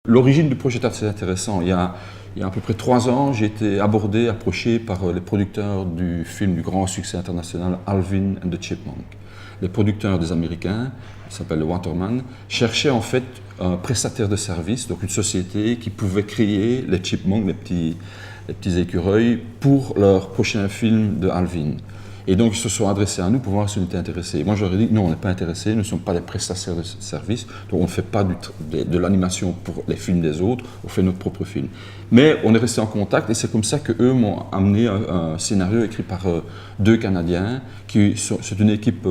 l'origine du projet est assez intéressant. Il y a à peu près 3 ans, j'ai été approché par les producteurs du film du grand succès international Alvin and the Chipmunks. Les producteurs des Américains, qui s'appelle Waterman, cherchaient en fait un prestataire de service, donc une société qui pouvait créer les chipmunks, les petits écureuils, pour leur prochain film de Alvin. Et donc, ils se sont adressés à nous pour voir si on était intéressés. Moi, j'aurais dit, non, on n'est pas intéressés, nous ne sommes pas des prestataires de services, donc on ne fait pas de l'animation pour les films des autres, on fait notre propre film. Mais on est resté en contact et c'est comme ça qu'eux m'ont amené un scénario écrit par 2 Canadiens, c'est une équipe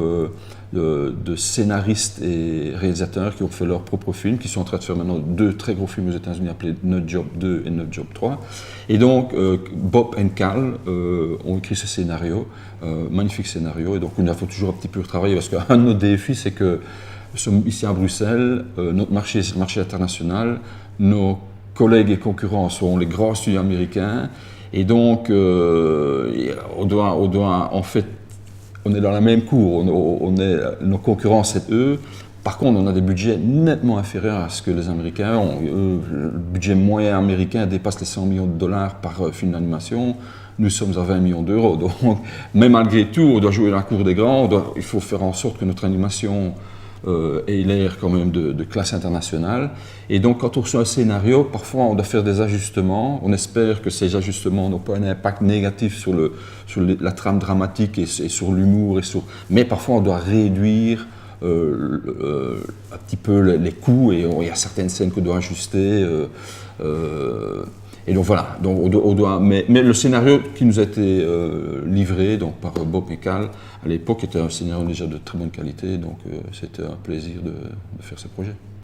de scénaristes et réalisateurs qui ont fait leur propre film, qui sont en train de faire maintenant 2 très gros films aux États-Unis appelés Nut Job 2 et Nut Job 3. Et donc, Bob et Cal ont écrit ce scénario, magnifique scénario, et donc il faut toujours un petit peu retravailler parce qu'un de nos défis, c'est que nous sommes ici à Bruxelles, notre marché, c'est le marché international, nos collègues et concurrents sont les grands studios américains, et donc on doit en fait, on est dans la même cour, nos concurrents c'est eux. Par contre, on a des budgets nettement inférieurs à ce que les Américains ont. Le budget moyen américain dépasse les 100 millions de dollars par film d'animation. Nous sommes à 20 millions d'euros. Donc, mais malgré tout, on doit jouer la cour des grands. Il faut faire en sorte que notre animation ait l'air quand même de classe internationale. Et donc, quand on reçoit un scénario, parfois on doit faire des ajustements. On espère que ces ajustements n'ont pas un impact négatif sur la trame dramatique et sur l'humour. Mais parfois, on doit réduire un petit peu les coûts et il y a certaines scènes qu'on doit ajuster. Et donc voilà, mais le scénario qui nous a été livré donc, par Bob et Cal à l'époque était un scénario déjà de très bonne qualité, donc c'était un plaisir de faire ce projet.